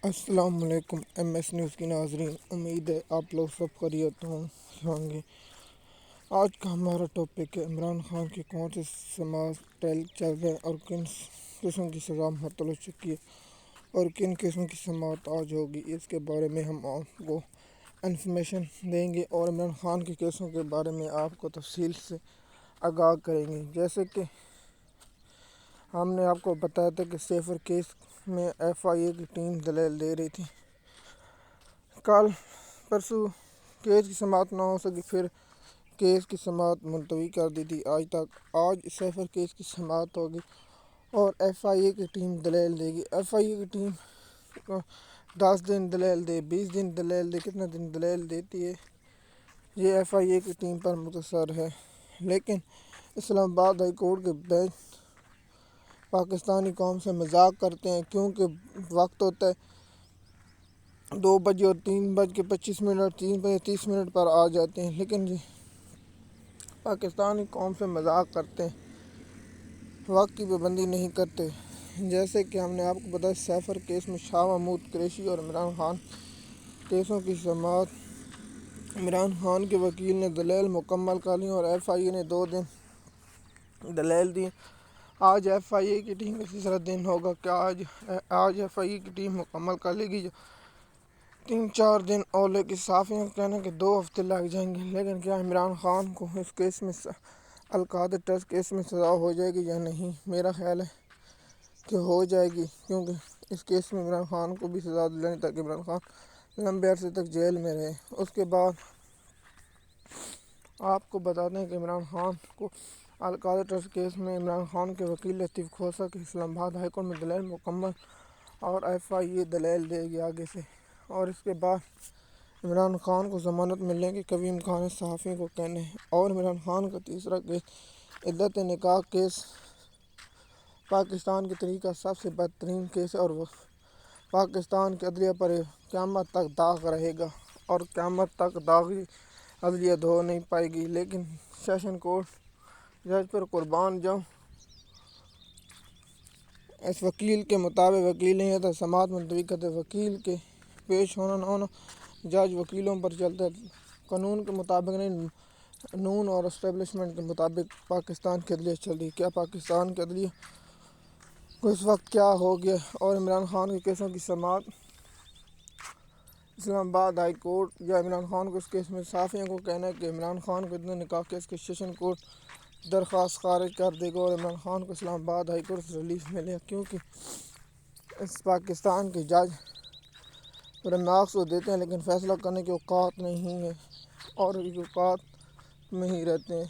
السلام علیکم MS news کی ناظرین، امید ہے آپ لوگ سب خیریت ہوں گے۔ آج کا ہمارا ٹاپک ہے عمران خان کی کون سے سماعت ٹرائل چل رہے ہیں اور کن قسم کی سزا معطل ہو چکی ہے اور کن قسم کی سماعت آج ہوگی، اس کے بارے میں ہم آپ کو انفارمیشن دیں گے اور عمران خان کے کیسوں کے بارے میں آپ کو تفصیل سے آگاہ کریں گے۔ جیسے کہ ہم نے آپ کو بتایا تھا کہ سیفر کیس میں FIA کی ٹیم دلیل دے رہی تھی، کل پرسوں کیس کی سماعت نہ ہو سکی، پھر کیس کی سماعت ملتوی کر دی تھی آج سیفر کیس کی سماعت ہوگی اور FIA کی ٹیم دلیل دے گی۔ FIA کی ٹیم 10 دن دلیل دے، 20 دن دلیل دے، کتنے دن دلیل دیتی ہے یہ FIA کی ٹیم پر منحصر ہے، لیکن اسلام آباد ہائی کورٹ کے بینچ پاکستانی قوم سے مذاق کرتے ہیں، کیونکہ وقت ہوتا ہے 2 بجے اور 3:25 3:30 پر آ جاتے ہیں، لیکن پاکستانی قوم سے مذاق کرتے ہیں، وقت کی پابندی نہیں کرتے۔ جیسے کہ ہم نے آپ کو بتایا سیفر کیس میں شاہ محمود قریشی اور عمران خان کیسوں کی سماعت عمران خان کے وکیل نے دلیل مکمل کر لی اور FIA نے 2 دن دلیل دی۔ آج FIA کی ٹیم کا تیسرا دن ہوگا۔ کیا آج FIA کی ٹیم مکمل کر لے گی؟ 3-4 دن اور، لیکن صحافیوں کا کہنا ہے کہ 2 ہفتے لگ جائیں گے۔ لیکن کیا عمران خان کو اس کیس میں القادر ٹرسٹ کیس میں سزا ہو جائے گی یا نہیں؟ میرا خیال ہے کہ ہو جائے گی، کیونکہ اس کیس میں عمران خان کو بھی سزا دلانی تاکہ عمران خان لمبے عرصے تک جیل میں رہے۔ اس کے بعد آپ کو بتا دیں کہ عمران خان کو القادر ٹرسٹ کیس میں عمران خان کے وکیل لطیف کھوسہ کے اسلام آباد ہائی کورٹ میں دلیل مکمل اور FIA دلیل دے گی آگے سے، اور اس کے بعد عمران خان کو ضمانت ملنے کے قوی امکانات صحافیوں کو کہنے ہیں۔ اور عمران خان کا تیسرا کیس عدت نکاح کیس پاکستان کی تاریخ کا سب سے بدترین کیس ہے اور وہ پاکستان کی عدلیہ پر قیامت تک داغ رہے گا، اور قیامت تک داغی عدلیہ دھو نہیں پائے گی۔ لیکن سیشن کورٹ جج پر قربان جاؤں، اس وکیل کے مطابق وکیل نہیں ہوتا سماعت ملتوی کرتے، وکیل کے پیش ہونا نہ ہونا جج وکیلوں پر چلتا ہے، قانون کے مطابق نہیں، نون اور اسٹیبلشمنٹ کے مطابق پاکستان کی عدلیہ چل رہی ہے۔ کیا پاکستان کی عدلیہ کو اس وقت کیا ہو گیا؟ اور عمران خان کے کیسوں کی سماعت اسلام آباد ہائی کورٹ یا عمران خان کو اس کیس میں صحافیوں کو کہنا ہے کہ عمران خان کو عدت نکاح کیس کے سیشن کورٹ درخواست خارج کر دے گا اور عمران خان کو اسلام آباد ہائی کورٹ سے ریلیف ملے گا، کیونکہ اس پاکستان کے جج ریمارکس وہ دیتے ہیں لیکن فیصلہ کرنے کی اوقات نہیں ہے اور اوقات میں ہی رہتے ہیں۔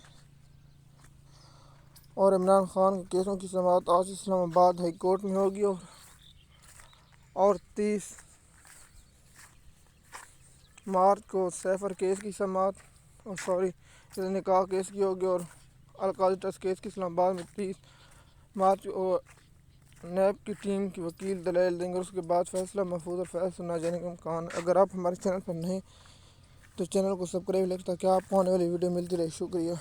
اور عمران خان کے کیسوں کی سماعت آج اسلام آباد ہائی کورٹ میں ہوگی اور 30 مارچ کو سیفر کیس کی سماعت نکاح کیس کی ہوگی اور القادر ٹرسٹ کیس کی اسلام آباد میں 30 مارچ کو نیب کی ٹیم کی وکیل دلیل دیں گے، اور اس کے بعد فیصلہ محفوظ اور فیصلہ سنا جانے کا امکان ہے۔ اگر آپ ہمارے چینل پر نہیں تو چینل کو سبسکرائب لیں تاکہ آپ کو آنے والی ویڈیو ملتی رہے۔ شکریہ۔